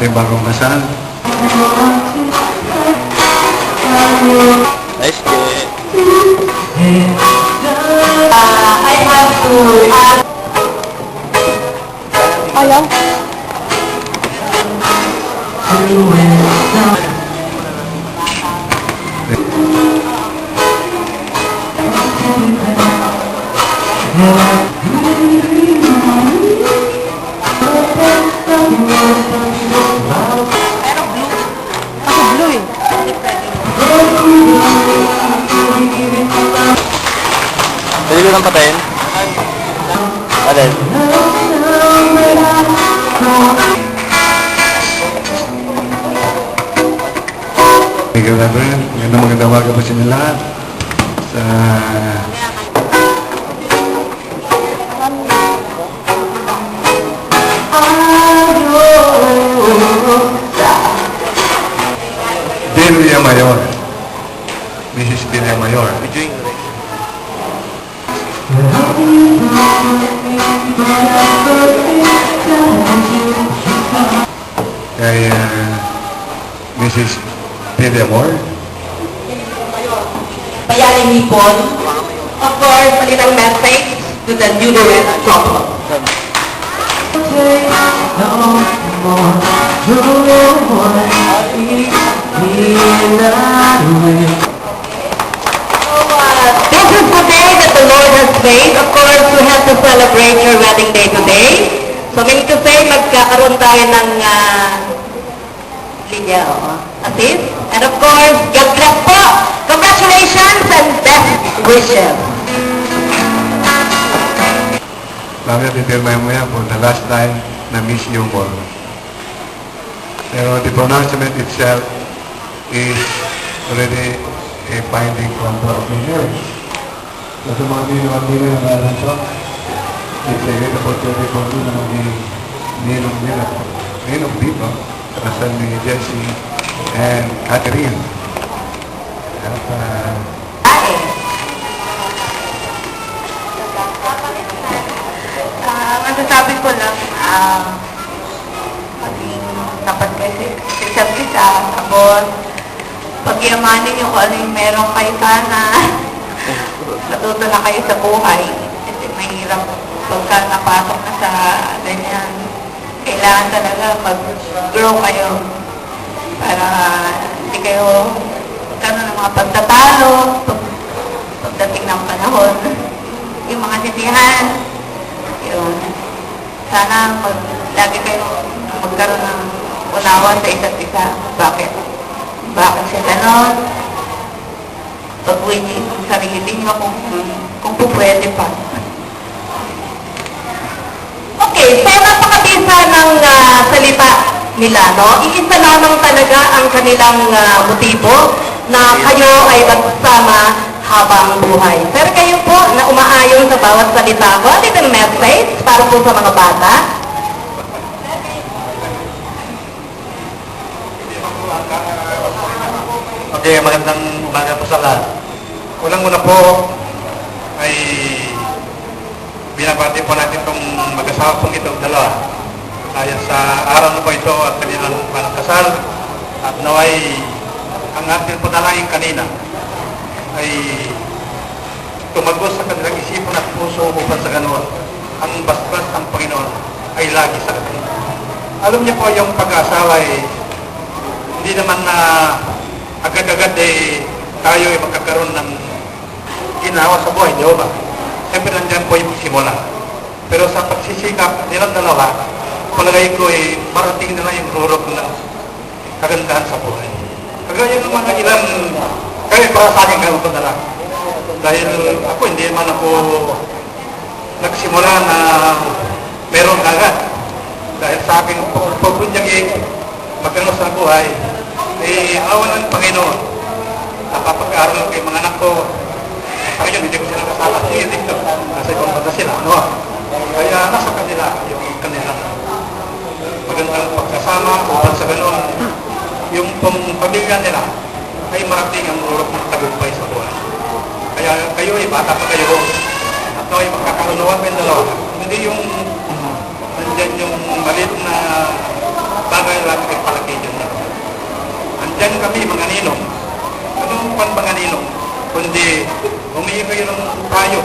ating bagong kasal. Nice kid. I have to ask. Hello? Pwede ko lang patayin? Alin? Ikaw na rin. Magandang umaga po sa inyo lahat. Sa... Delia Mayor. Mrs. Delia Mayor. Kay Mrs. Delia Moore. Bayaning Hipon. Of course, a little message to the newlywed couple. This is the day that the Lord has made. Of course, we have to celebrate your wedding day today. So, meaning to say, magkakaroon tayo ng linya, assist. And of course, God bless po. Congratulations and best wishes. Sabi natin pirma mo yan for the last time na miss you more. Pero the pronouncement itself is already a binding contract of marriage. So sa mga hindi na naman ito, it's a great opportunity for you na maging ninong dito, kasal ni Jessie and Catherine. At Masasabi ko lang, maging tapat kayo sa isa't isa, tapos pagyamanin nyo kung ano yung meron kayo sana. Natuto na kayo sa buhay. Kasi mahirap pagka napasok na sa ganyan. Kailangan talaga mag-grow kayo para hindi kayo magkaroon ng mga pagtatalo pagdating ng panahon. Yung mga sisihan, yun. Sana lagi kayo magkaroon ng unawa sa isa't isa. Bakit? Bakit siya ganon? Pag-uwi niyo yung sarili niyo kung pwede pa. Okay, so napakabisa ng salita nila, no? Iisa lamang talaga ang kanilang motibo na kayo ay magsama habang buhay. Pero kayo po na umaayon sa bawat salita ko, little message para po sa mga bata. Okay, magandang umaga po sa lahat. Unang-una po ay binabati po natin itong mag-asawa pong itong dalawa. Dahil sa araw na po ito at kanilang kasal at naway ang ating panalangin kanina ay tumagos sa kanilang isipan at puso upang sa ganoon ang basbas ng Panginoon ay lagi sa kanila. Alam niyo po yung pag-asawa ay hindi naman na agad-agad tayo ay magkakaroon ng ginawa sa buhay, di ba? Siyempre nandyan po yung simula. Pero sa pagsisikap nilang dalawa, palagay ko marating na yung rurok ng kagandahan sa buhay. Kagaya ng mga ilang, kaya para sa akin ganito na lang. Dahil ako, hindi naman ako nagsimula na meron agad. Dahil sa aking pagpunyag magkano sa buhay, awan ng Panginoon. Napapag-aaral kay mga anak ko. Sa ngayon, hindi ko sila kasama. Hindi dito. Kasi kung bata sila, ano? Kaya nasa kanila yung kanilang magandang pagsasama upang sa ganoon yung pamilya nila ay marating ang urok ng tagumpay sa buhay. Kaya kayo bata pa kayo at ay magkakarunawan kayong dalawa. Hindi yung nandyan yung maliit na bagay lang ay palagi dyan na. Andyan kami mga ninong. Anong pan mga ninong? Kundi humingi kayo ng payo.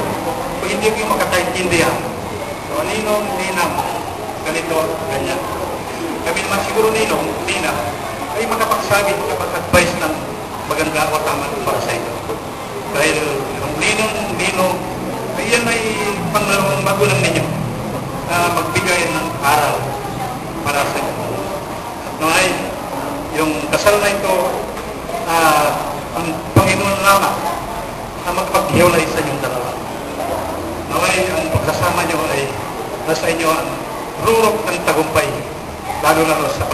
Kung hindi kayo makakaintindihan. So, ninong, ninang, ganito, ganyan. Kami naman siguro ninong, ninang, ay makapagsabi, makapag-advise ng maganda o tama para sa inyo. Dahil ang ninong, ay yan ay panglarong magulang ninyo na magbigay ng aral para sa inyo. At naway, yung kasal na ito, ang Panginoon lamang na magpaghiwalay sa inyong dalawa. Naway, ang pagkasama nyo ay nasa inyo ang rurok ng tagumpay, lalo-lalo sa